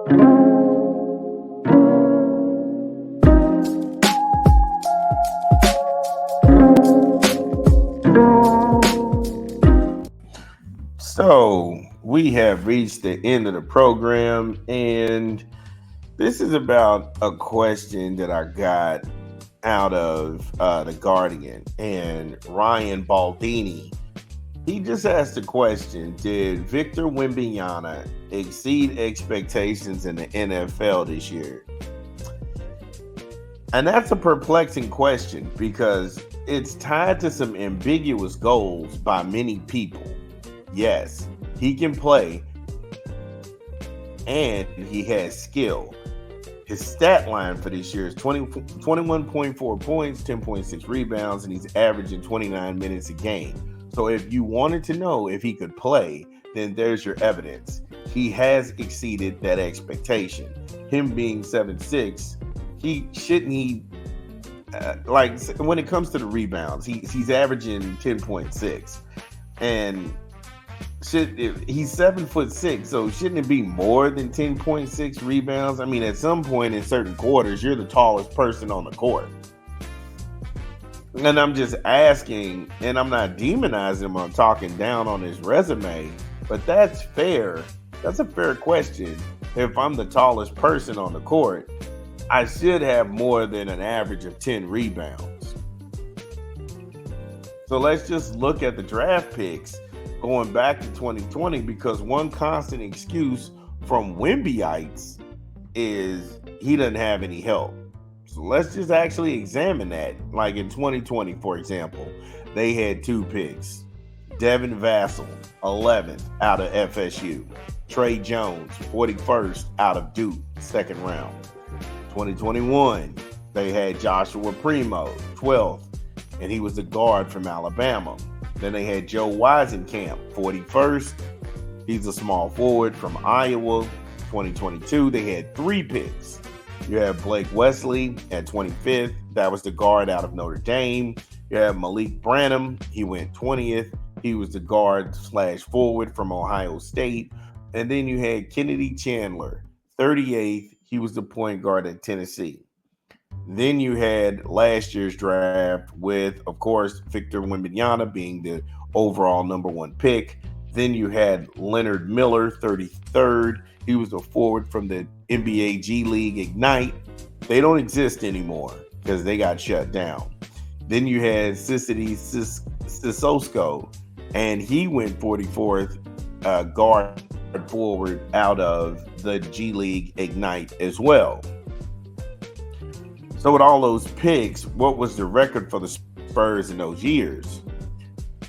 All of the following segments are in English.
So we have reached the end of the program, and this is about a question that I got out of the Guardian, and Ryan Baldini. He just asked the question: did Victor Wembanyama exceed expectations in the NFL this year? And that's a perplexing question because it's tied to some ambiguous goals by many people. Yes, he can play and he has skill. His stat line for this year is 21.4 points, 10.6 rebounds, and he's averaging 29 minutes a game. So if you wanted to know if he could play, then there's your evidence. He has exceeded that expectation. Him being 7'6", like when it comes to the rebounds, he's averaging 10.6, and he's 7'6", so shouldn't it be more than 10.6 rebounds? I mean, at some point in certain quarters, you're the tallest person on the court. And I'm just asking, and I'm not demonizing him or talking down on his resume, but that's fair. That's a fair question. If I'm the tallest person on the court, I should have more than an average of 10 rebounds. So let's just look at the draft picks going back to 2020, because one constant excuse from Wembyites is he doesn't have any help. So let's just actually examine that. Like in 2020, for example, they had 2 picks. Devin Vassell, 11th out of FSU. Trey Jones, 41st out of Duke, 2nd round. 2021, they had Joshua Primo, 12th, and he was the guard from Alabama. Then they had Joe Wisenkamp, 41st. He's a small forward from Iowa. 2022, they had 3 picks. You have Blake Wesley at 25th. That was the guard out of Notre Dame. You have Malik Branham. He went 20th. He was the guard/forward from Ohio State. And then you had Kennedy Chandler, 38th. He was the point guard at Tennessee. Then you had last year's draft with, of course, Victor Wembanyama being the overall number 1 pick. Then you had Leonard Miller, 33rd. He was a forward from the NBA G League Ignite. They don't exist anymore because they got shut down. Then you had Sissy Sissoko, and he went 44th guard forward out of the G League Ignite as well. So with all those picks, what was the record for the Spurs in those years?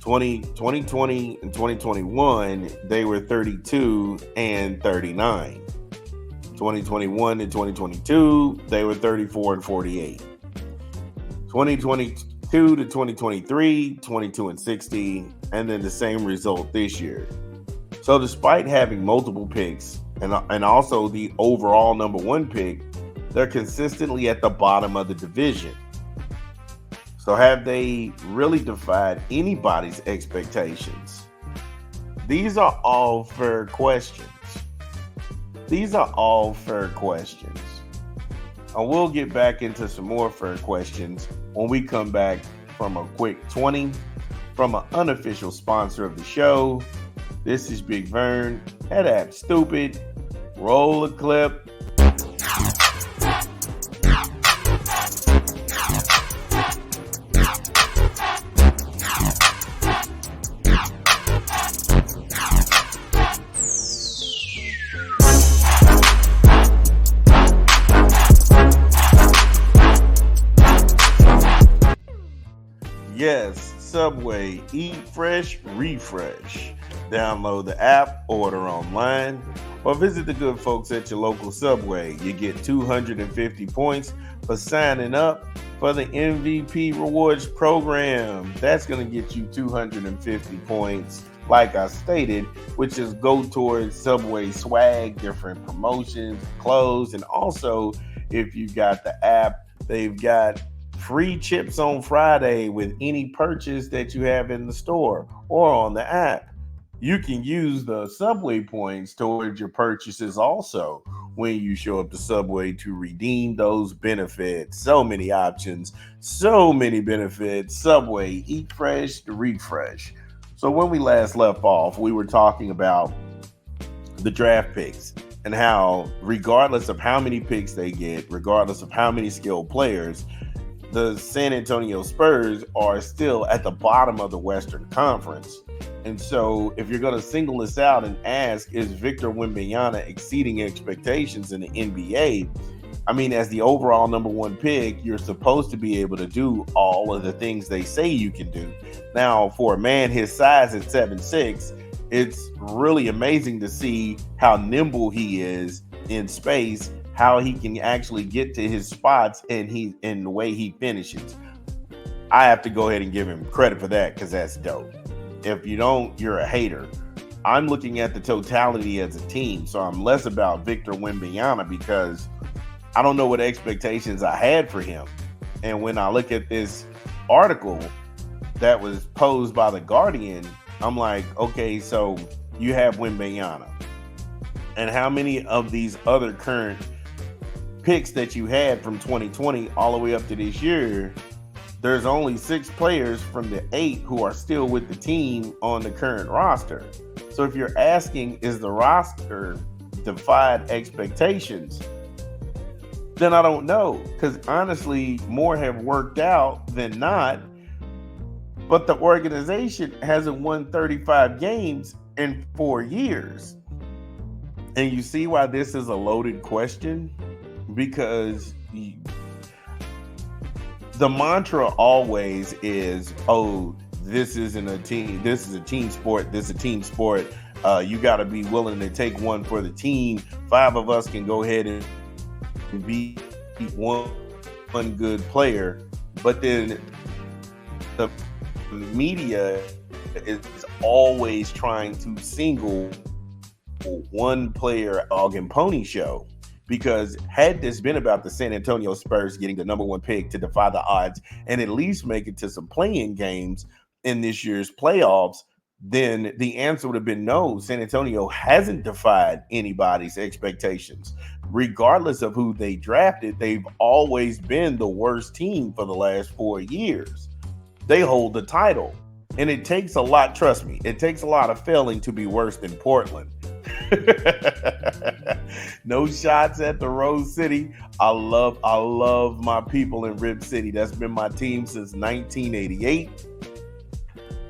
2020 and 2021, they were 32 and 39. 2021 and 2022, they were 34 and 48. 2022 to 2023, 22 and 60, and then the same result this year. So despite having multiple picks and also the overall number 1 pick, they're consistently at the bottom of the division. So have they really defied anybody's expectations? These are all fair questions. And we'll get back into some more fair questions when we come back from a quick 20 from an unofficial sponsor of the show. This is Big Vern at App Stupid. Roll a clip. Yes, Subway, eat fresh, refresh. Download the app, order online, or visit the good folks at your local Subway. You get 250 points for signing up for the MVP Rewards program. That's going to get you 250 points, like I stated, which is go towards Subway swag, different promotions, clothes, and also if you got the app, they've got free chips on Friday with any purchase that you have in the store or on the app. You can use the subway points towards your purchases also when you show up to Subway to redeem those benefits. So many options, so many benefits. Subway, eat fresh, refresh. So when we last left off, we were talking about the draft picks and how, regardless of how many picks they get, regardless of how many skilled players, the San Antonio Spurs are still at the bottom of the Western Conference. And so, if you're going to single this out and ask, is Victor Wembanyama exceeding expectations in the NBA? I mean, as the overall number one pick, you're supposed to be able to do all of the things they say you can do. Now, for a man his size at 7'6", it's really amazing to see how nimble he is in space, how he can actually get to his spots, and the way he finishes. I have to go ahead and give him credit for that because that's dope. If you don't, you're a hater. I'm looking at the totality as a team, so I'm less about Victor Wembanyama because I don't know what expectations I had for him. And when I look at this article that was posed by The Guardian, I'm like, okay, so you have Wembanyama. And how many of these other current picks that you had from 2020 all the way up to this year, there's only 6 players from the 8 who are still with the team on the current roster. So if you're asking, is the roster defied expectations? Then I don't know, because honestly, more have worked out than not. But the organization hasn't won 35 games in 4 years. And you see why this is a loaded question? Because the mantra always is, oh, this isn't a team. This is a team sport. This is a team sport. You got to be willing to take one for the team. 5 of us can go ahead and be one good player. But then the media is always trying to single one player dog and pony show. Because had this been about the San Antonio Spurs getting the number one pick to defy the odds and at least make it to some playing games in this year's playoffs, then the answer would have been no. San Antonio hasn't defied anybody's expectations. Regardless of who they drafted, they've always been the worst team for the last 4 years. They hold the title. And it takes a lot, trust me, it takes a lot of failing to be worse than Portland. No shots at the Rose City. I love my people in Rib City. That's been my team since 1988.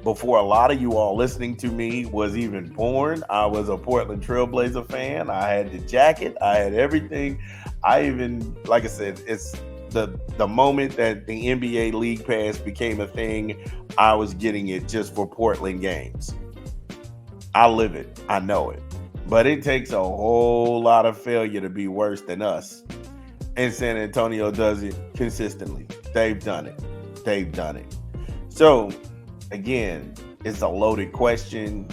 Before a lot of you all listening to me was even born, I was a Portland Trailblazer fan. I had the jacket. I had everything. I even, like I said, it's the moment that the NBA League Pass became a thing, I was getting it just for Portland games. I live it. I know it. But it takes a whole lot of failure to be worse than us. And San Antonio does it consistently. They've done it. They've done it. So, again, it's a loaded question.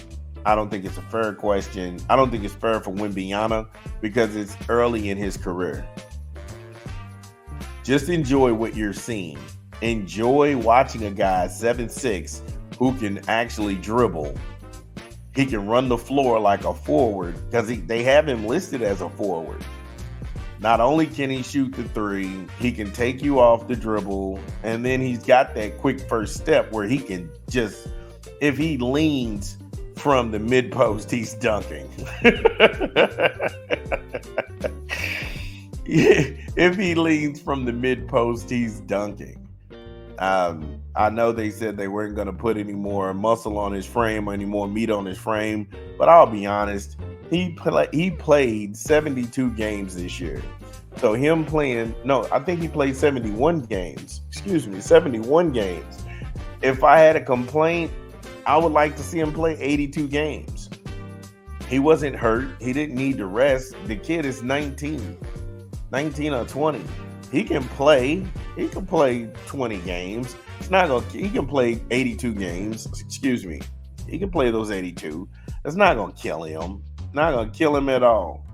I don't think it's a fair question. I don't think it's fair for Wembanyama because it's early in his career. Just enjoy what you're seeing. Enjoy watching a guy 7'6" who can actually dribble. He can run the floor like a forward because they have him listed as a forward. Not only can he shoot the three, he can take you off the dribble, and then he's got that quick first step where he can just, if he leans from the mid post, he's dunking. If he leans from the mid post, he's dunking. I know they said they weren't going to put any more muscle on his frame or any more meat on his frame, but I'll be honest, he played 72 games this year. So him playing, no, I think he played 71 games. 71 games. If I had a complaint, I would like to see him play 82 games. He wasn't hurt. He didn't need to rest. The kid is 19 or 20. He can play. He can play 20 games. He can play 82 games. He can play those 82. That's not gonna kill him. Not gonna kill him at all.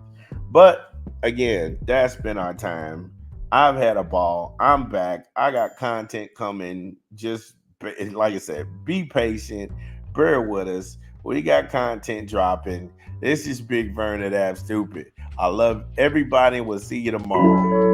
But again, that's been our time. I've had a ball. I'm back. I got content coming. Just like I said, be patient. Bear with us. We got content dropping. This is Big Vern at Ab Stupid. I love everybody. We'll see you tomorrow.